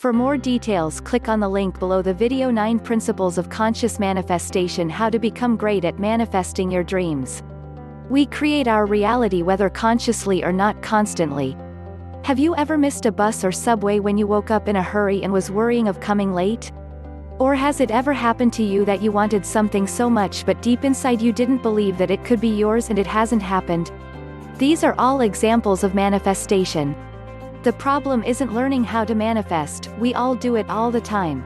For more details, click on the link below the video. 9 Principles of Conscious Manifestation. How to become great at manifesting your dreams. We create our reality whether consciously or not constantly. Have you ever missed a bus or subway when you woke up in a hurry and was worrying of coming late? Or has it ever happened to you that you wanted something so much but deep inside you didn't believe that it could be yours and it hasn't happened? These are all examples of manifestation. The problem isn't learning how to manifest, we all do it all the time.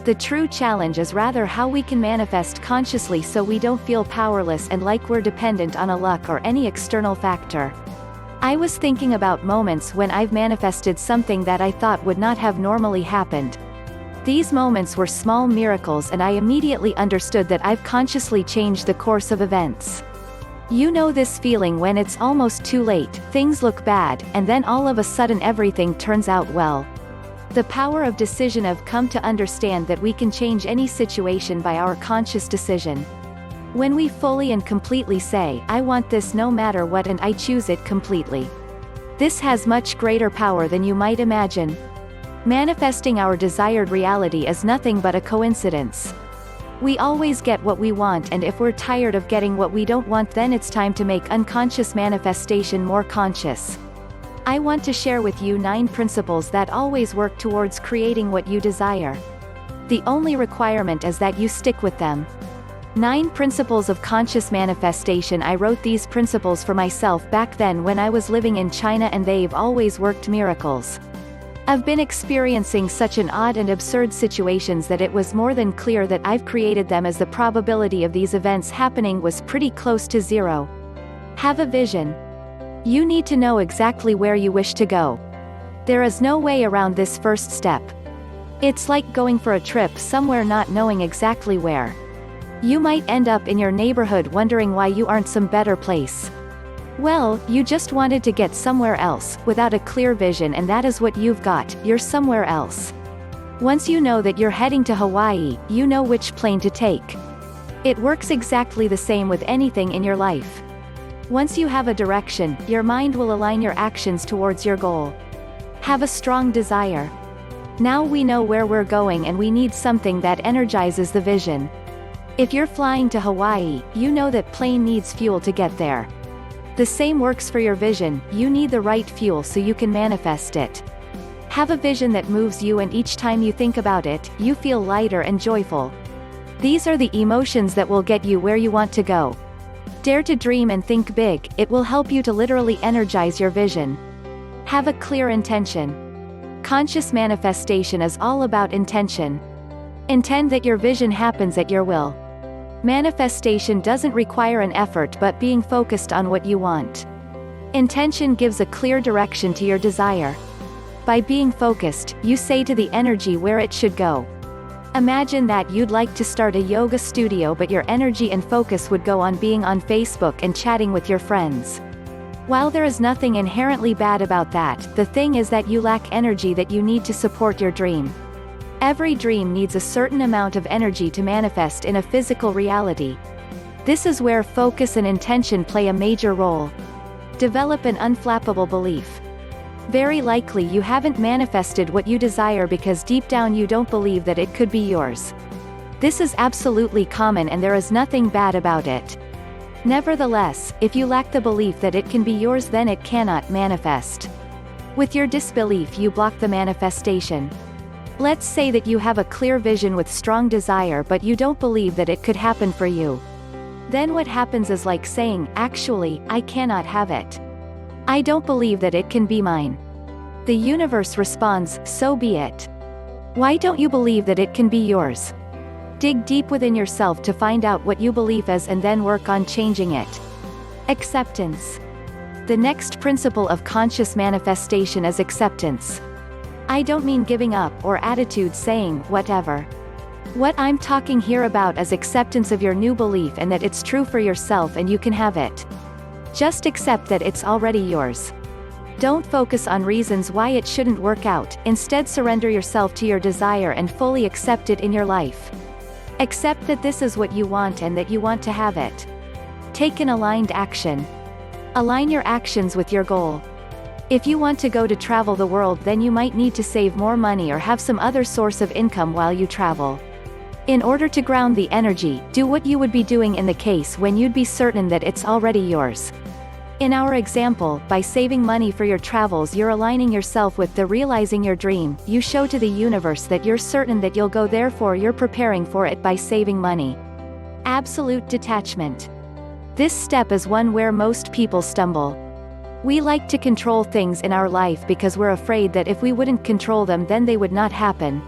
The true challenge is rather how we can manifest consciously so we don't feel powerless and like we're dependent on a luck or any external factor. I was thinking about moments when I've manifested something that I thought would not have normally happened. These moments were small miracles and I immediately understood that I've consciously changed the course of events. You know this feeling when it's almost too late, things look bad, and then all of a sudden everything turns out well. The power of decision. I've come to understand that we can change any situation by our conscious decision. When we fully and completely say, I want this no matter what and I choose it completely. This has much greater power than you might imagine. Manifesting our desired reality is nothing but a coincidence. We always get what we want, and if we're tired of getting what we don't want, then it's time to make unconscious manifestation more conscious. I want to share with you 9 principles that always work towards creating what you desire. The only requirement is that you stick with them. 9 Principles of Conscious Manifestation. I wrote these principles for myself back then when I was living in China, and they've always worked miracles. I've been experiencing such an odd and absurd situations that it was more than clear that I've created them, as the probability of these events happening was pretty close to zero. Have a vision. You need to know exactly where you wish to go. There is no way around this first step. It's like going for a trip somewhere not knowing exactly where. You might end up in your neighborhood wondering why you aren't some better place. Well, you just wanted to get somewhere else, without a clear vision, and that is what you've got, you're somewhere else. Once you know that you're heading to Hawaii, you know which plane to take. It works exactly the same with anything in your life. Once you have a direction, your mind will align your actions towards your goal. Have a strong desire. Now we know where we're going and we need something that energizes the vision. If you're flying to Hawaii, you know that plane needs fuel to get there. The same works for your vision, you need the right fuel so you can manifest it. Have a vision that moves you, and each time you think about it, you feel lighter and joyful. These are the emotions that will get you where you want to go. Dare to dream and think big, it will help you to literally energize your vision. Have a clear intention. Conscious manifestation is all about intention. Intend that your vision happens at your will. Manifestation doesn't require an effort but being focused on what you want. Intention gives a clear direction to your desire. By being focused, you say to the energy where it should go. Imagine that you'd like to start a yoga studio, but your energy and focus would go on being on Facebook and chatting with your friends. While there is nothing inherently bad about that, the thing is that you lack energy that you need to support your dream. Every dream needs a certain amount of energy to manifest in a physical reality. This is where focus and intention play a major role. Develop an unflappable belief. Very likely you haven't manifested what you desire because deep down you don't believe that it could be yours. This is absolutely common and there is nothing bad about it. Nevertheless, if you lack the belief that it can be yours, then it cannot manifest. With your disbelief you block the manifestation. Let's say that you have a clear vision with strong desire but you don't believe that it could happen for you. Then what happens is like saying, actually, I cannot have it. I don't believe that it can be mine. The universe responds, so be it. Why don't you believe that it can be yours? Dig deep within yourself to find out what you believe is and then work on changing it. Acceptance. The next principle of conscious manifestation is acceptance. I don't mean giving up or attitude saying, whatever. What I'm talking here about is acceptance of your new belief and that it's true for yourself and you can have it. Just accept that it's already yours. Don't focus on reasons why it shouldn't work out, instead surrender yourself to your desire and fully accept it in your life. Accept that this is what you want and that you want to have it. Take an aligned action. Align your actions with your goal. If you want to go to travel the world, then you might need to save more money or have some other source of income while you travel. In order to ground the energy, do what you would be doing in the case when you'd be certain that it's already yours. In our example, by saving money for your travels, you're aligning yourself with realizing your dream. You show to the universe that you're certain that you'll go, therefore you're preparing for it by saving money. Absolute detachment. This step is one where most people stumble. We like to control things in our life because we're afraid that if we wouldn't control them, then they would not happen.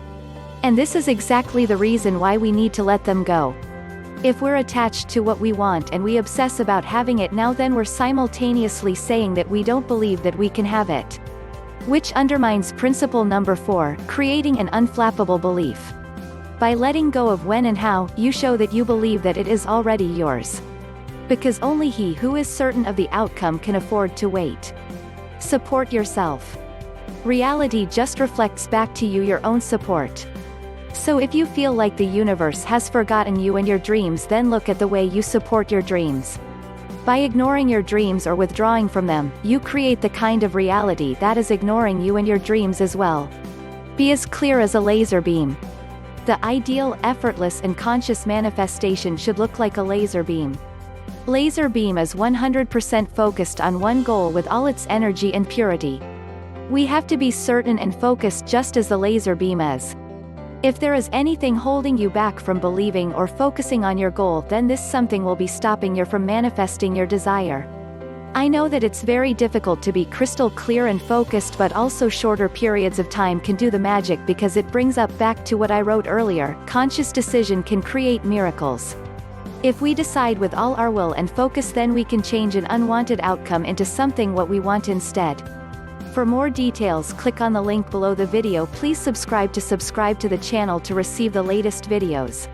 And this is exactly the reason why we need to let them go. If we're attached to what we want and we obsess about having it now, then we're simultaneously saying that we don't believe that we can have it. Which undermines principle number 4, creating an unflappable belief. By letting go of when and how, you show that you believe that it is already yours. Because only he who is certain of the outcome can afford to wait. Support yourself. Reality just reflects back to you your own support. So if you feel like the universe has forgotten you and your dreams, then look at the way you support your dreams. By ignoring your dreams or withdrawing from them, you create the kind of reality that is ignoring you and your dreams as well. Be as clear as a laser beam. The ideal, effortless and conscious manifestation should look like a laser beam. Laser beam is 100% focused on one goal with all its energy and purity. We have to be certain and focused just as the laser beam is. If there is anything holding you back from believing or focusing on your goal, then this something will be stopping you from manifesting your desire. I know that it's very difficult to be crystal clear and focused, but also shorter periods of time can do the magic, because it brings up back to what I wrote earlier: conscious decision can create miracles. If we decide with all our will and focus, then we can change an unwanted outcome into something what we want instead. For more details, click on the link below the video. Please subscribe to the channel to receive the latest videos.